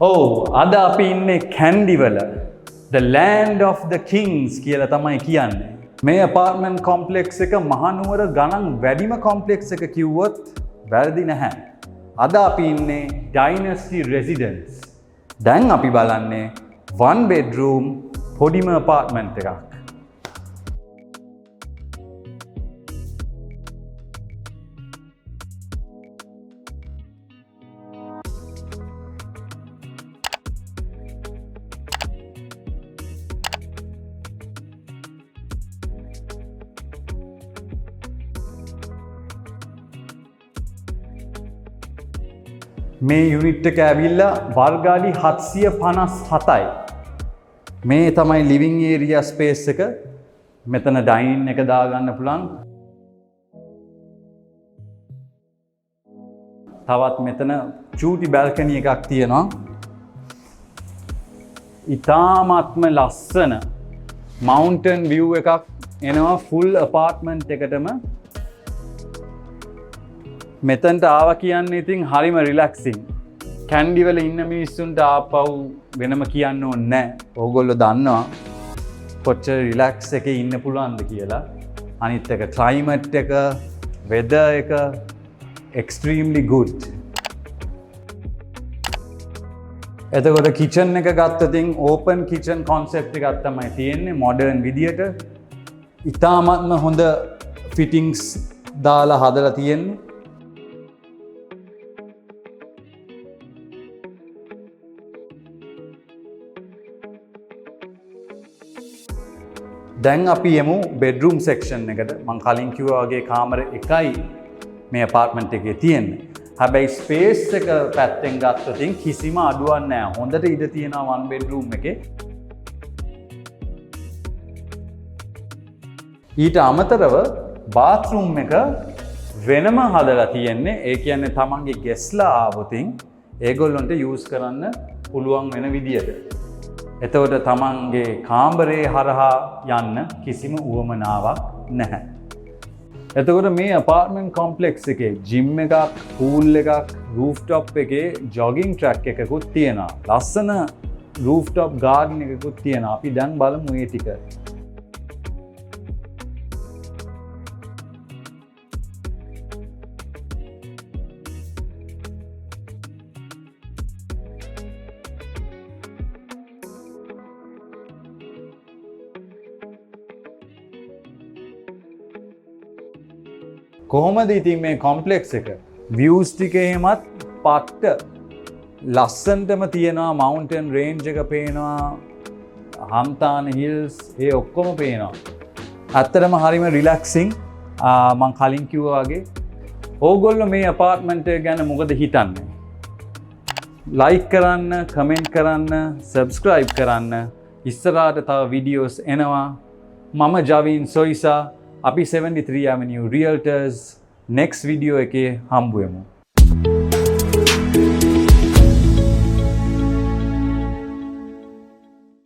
ඔව් අද අපි ඉන්නේ කැන්ඩි වල the land of the kings කියලා තමයි කියන්නේ. මේ apartment complex එක මහනුවර ගණන් වැඩිම complex එක කිව්වොත් වැරදි නැහැ. අද අපි ඉන්නේ dynasty residence. දැන් අපි බලන්නේ one bedroom පොඩිම apartment එකක්. මේ යුනිට් එක ඇවිල්ලා වර්ගාඩි 757යි. මේ තමයි ලිවිං ඒරියා ස්පේස් එක. මෙතන ඩයිනින් එක දාගන්න පුළුවන්. තවත් මෙතන චූටි බැල්කනි එකක් තියෙනවා. ඉතාමත්ම ලස්සන මවුන්ටන් view එකක් එනවා ෆුල් apartment එකටම. මෙතනට ආවා කියන්නේ ඉතින් හරිම රිලැක්සිං. කැන්ඩි වල ඉන්න මිනිස්සුන්ට ආපහු වෙනම කියන්න ඕනේ නැහැ. ඕගොල්ලෝ දන්නවා කොච්චර රිලැක්ස් එකේ ඉන්න පුළුවන්ද කියලා. අනිත් එක ක්ලයිමේට් එක, වෙදර් එක extremely good. එතකොට කිචන් එක ගත්තොත් ඕපන් කිචන් concept එකක් තමයි තියෙන්නේ modern විදියට. ඉතාමත්ම හොඳ fittings දාලා හදලා තියෙන්නේ. දැන් අපි යමු බෙඩ්රූම් සෙක්ෂන් එකට. මම කලින් කිව්වා වගේ කාමර එකයි මේ අපාර්ට්මන්ට් එකේ තියෙන්නේ. හැබැයි ස්පේස් එක පැත්තෙන් ගත්තොත් කිසිම අඩුවක් නැහැ. හොඳට ඉඩ තියෙනවා වන් බෙඩ්රූම් එකේ. ඊට අමතරව බාත්රූම් එක වෙනම හදලා තියෙන්නේ. ඒ කියන්නේ තමන්ගේ ගෙස්ලා ආවොත් ඒගොල්ලන්ට යූස් කරන්න පුළුවන් වෙන විදියට. එතකොට තමන්ගේ කාමරේ හරහා යන්න කිසිම උවමනාවක් නැහැ. එතකොට මේ apartment complex එකේ gym එකක්, pool එකක්, rooftop එකේ jogging track එකකුත් තියෙනවා. ලස්සන rooftop garden එකකුත් තියෙනවා. අපි දැන් බලමු මේ ටික. කොහොමද ඉතින් මේ කොම්ප්ලෙක්ස් එක views ටික එහෙමත් පට්ට ලස්සනටම තියෙනවා. මවුන්ටන් රේන්ජ් එක පේනවා, හම්තාන හිල්ස් ඒ ඔක්කොම පේනවා. ඇත්තටම හරිම රිලැක්සිං. මම කලින් කිව්වා වගේ ඕගොල්ලෝ මේ අපාර්ට්මන්ට් එක ගැන මොකද හිතන්නේ? ලයික් කරන්න, කමෙන්ට් කරන්න, සබ්ස්ක්‍රයිබ් කරන්න. ඉස්සරහට තව වීඩියෝස් එනවා. මම ජවින් සොයිසා. අපි 73 Avenue Realtors next video එකේ හම්බ වෙමු.